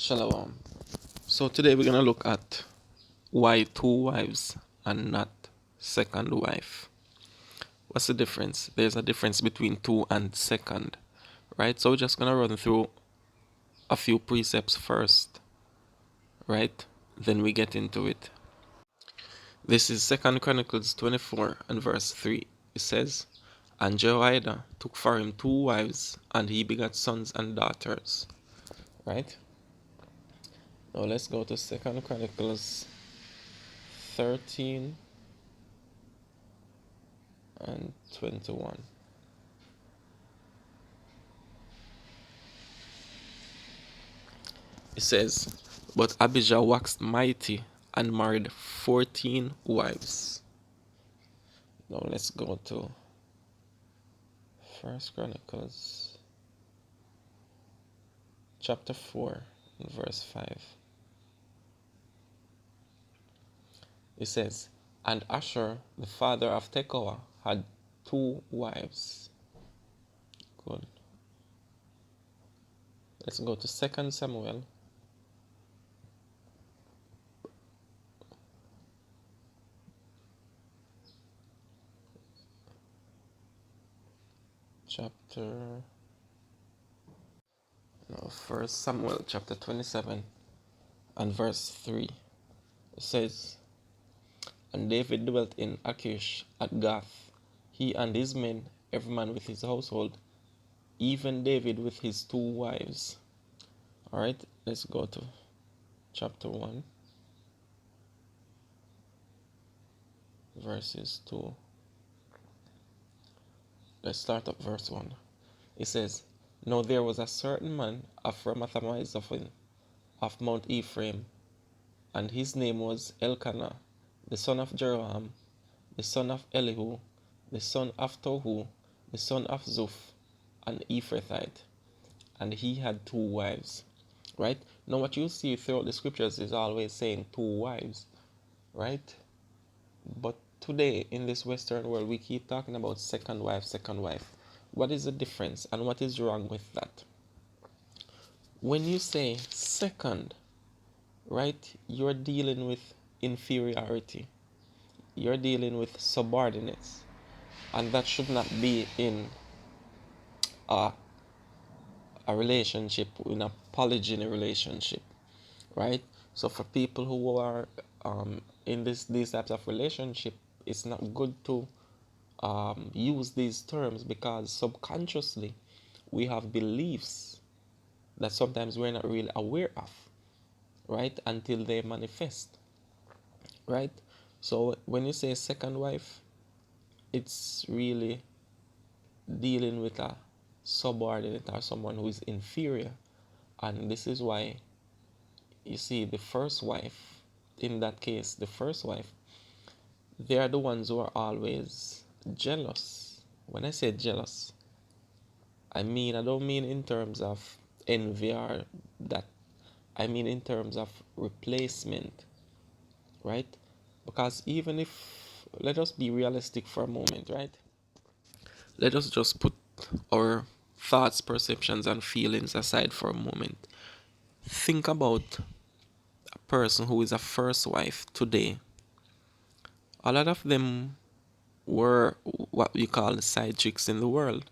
Shalom. So today we're gonna look at why two wives and not second wife. What's the difference? There's a difference between two and second, right? So we're just gonna run through a few precepts first, right? Then we get into it. This is Second Chronicles 24 and verse 3. It says, "And Jehoiada took for him two wives, and he begat sons and daughters." Right? Now let's go to Second Chronicles 13 and 21. It says, "But Abijah waxed mighty and married 14 wives." Now let's go to First Chronicles chapter 4 and verse 5. It says, "And Asher, the father of Tekoa, had two wives." Good. Let's go to Second Samuel chapter no, First Samuel chapter 27 and verse 3. It says, "And David dwelt in Achish at Gath, he and his men, every man with his household, even David with his two wives." All right, let's go to chapter 1, verses 2. Let's start at verse 1. It says, "Now there was a certain man of Ramathamizophin of Mount Ephraim, and his name was Elkanah, the son of Jeroham, the son of Elihu, the son of Tohu, the son of Zuph, an Ephrathite, and he had two wives." Right? Now what you see throughout the scriptures is always saying two wives, right? But today in this Western world we keep talking about second wife, second wife. What is the difference and what is wrong with that? When you say second, right, you're dealing with inferiority. You're dealing with subordinates. And that should not be in a, a relationship, in a polygyny relationship, right? So for people who are in these types of relationship, it's not good to use these terms because subconsciously we have beliefs that sometimes we're not really aware of, right? Until they manifest, right? So when you say second wife, it's really dealing with a subordinate or someone who is inferior. And this is why you see the first wife, in that case, the first wife, they are the ones who are always jealous. When I say jealous, I don't mean in terms of envy or that. I mean in terms of replacement, right? Because even if, let us be realistic for a moment, right? Let us just put our thoughts, perceptions, and feelings aside for a moment. Think about a person who is a first wife today. A lot of them were what we call side chicks in the world,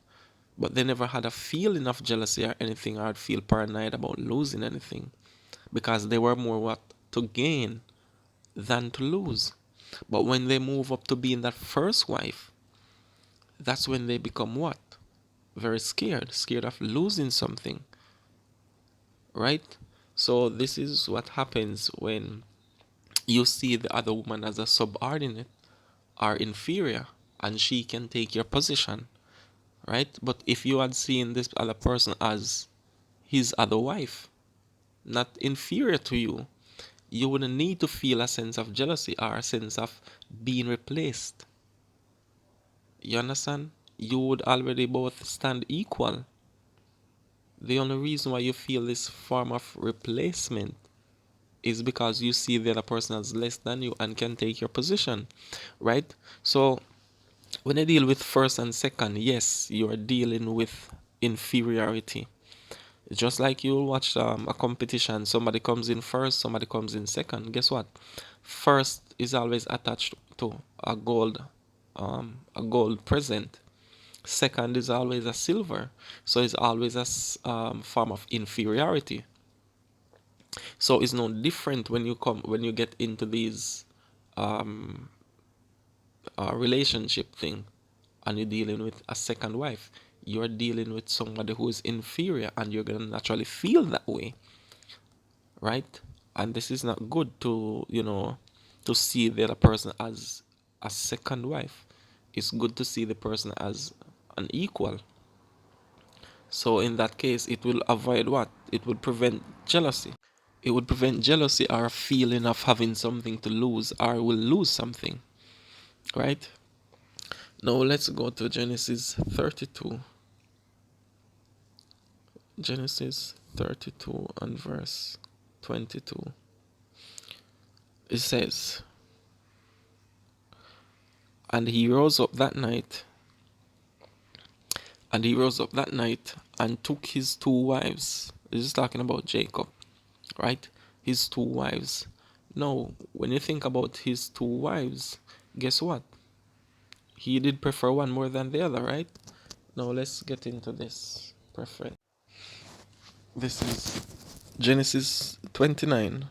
but they never had a feeling of jealousy or anything, or feel paranoid about losing anything, because they were more what to gain than to lose. But when they move up to being that first wife, that's when they become what? Very scared of losing something, right? So this is what happens when you see the other woman as a subordinate or inferior, and she can take your position, right? But if you had seen this other person as his other wife, not inferior to you, you wouldn't need to feel a sense of jealousy or a sense of being replaced. You understand? You would already both stand equal. The only reason why you feel this form of replacement is because you see the other person as less than you and can take your position, right? So when I deal with first and second, yes, you are dealing with inferiority. Just like you'll watch a competition, somebody comes in first, somebody comes in second. Guess what? First is always attached to a gold present. Second is always a silver, so it's always a form of inferiority. So it's no different when you get into these um, relationship thing, and you're dealing with a second wife. You're dealing with somebody who is inferior, and you're gonna naturally feel that way, right? And this is not good to to see the other person as a second wife. It's good to see the person as an equal. So in that case, it will avoid what? It would prevent jealousy. It would prevent jealousy or a feeling of having something to lose or will lose something, right? Now let's go to Genesis 32. Genesis 32 and verse 22. It says, And he rose up that night, and took his two wives. This is talking about Jacob, right? His two wives. Now, when you think about his two wives, guess what? He did prefer one more than the other, right? Now let's get into this preference. This is Genesis 29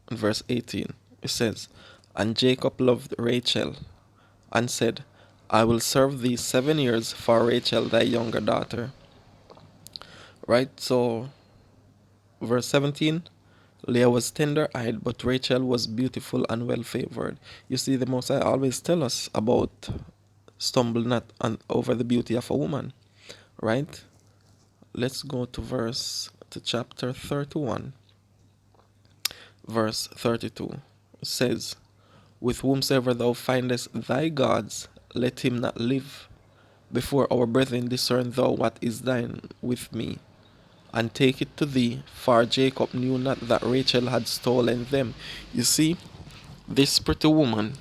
and verse 18. It says, And Jacob loved Rachel and said, I will serve thee 7 years for Rachel thy younger daughter. Right? So, verse 17, Leah was tender-eyed, but Rachel was beautiful and well-favored. You see, the Most High always tell us about stumble not over the beauty of a woman, right? Let's go to chapter 31, verse 32. It says, With whomsoever thou findest thy gods, let him not live. Before our brethren discern thou what is thine with me, and take it to thee, for Jacob knew not that Rachel had stolen them. You see, this pretty woman,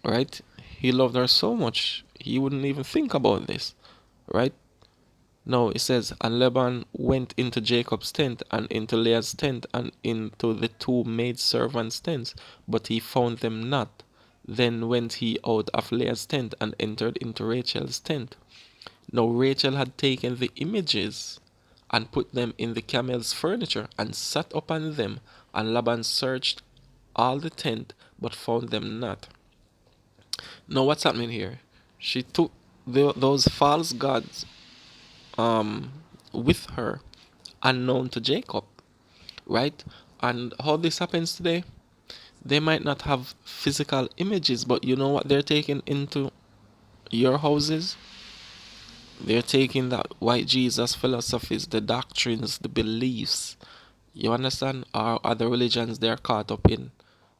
right? He loved her so much, he wouldn't even think about this, right? No, it says, And Laban went into Jacob's tent, and into Leah's tent, and into the two maidservants' tents, but he found them not. Then went he out of Leah's tent, and entered into Rachel's tent. Now Rachel had taken the images, and put them in the camel's furniture, and sat upon them, and Laban searched all the tent, but found them not. Now what's happening here? She took those false gods um, with her, unknown to Jacob, right? And how this happens today, they might not have physical images, but you know what they're taking into your houses? They're taking that white Jesus philosophies, the doctrines, the beliefs. You understand? Or other religions they're caught up in.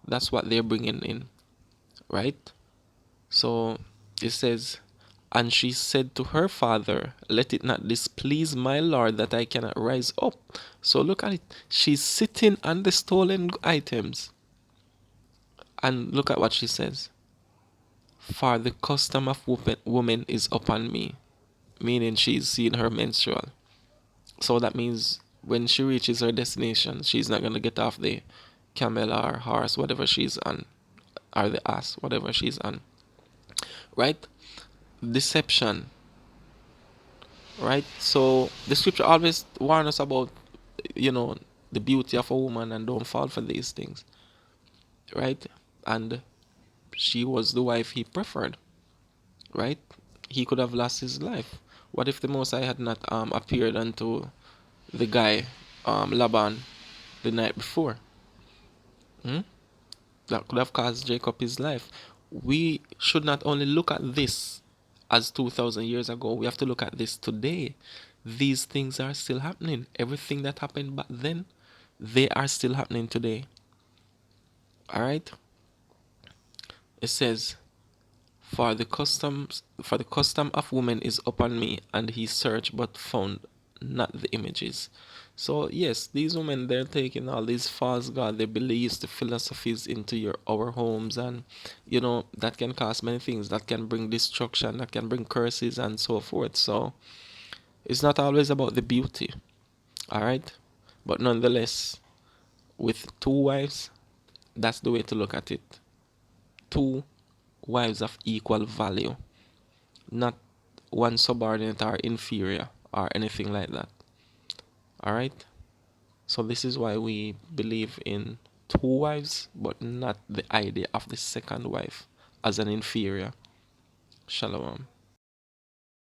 That's what they're bringing in, right? So it says, And she said to her father, Let it not displease my lord that I cannot rise up. So look at it. She's sitting on the stolen items. And look at what she says. For the custom of woman is upon me. Meaning she's seeing her menstrual. So that means when she reaches her destination, she's not going to get off the camel or horse, whatever she's on, or the ass, whatever she's on. Right? Deception. Right? So the scripture always warns us about, you know, the beauty of a woman and don't fall for these things. Right? And she was the wife he preferred. Right? He could have lost his life. What if the Most High had not appeared unto the guy, Laban, the night before? Hmm? That could have caused Jacob his life. We should not only look at this as 2,000 years ago, we have to look at this today. These things are still happening. Everything that happened back then, they are still happening today. All right? It says, for the custom of women is upon me, and he searched but found not the images. So yes, these women, they're taking all these false god, their beliefs, the philosophies into our homes, and that can cause many things. That can bring destruction, that can bring curses and so forth. So It's not always about the beauty, all right? But nonetheless, with two wives, that's the way to look at it. Two wives of equal value, not one subordinate or inferior or anything like that. All right? So this is why we believe in two wives, but not the idea of the second wife as an inferior. Shalom.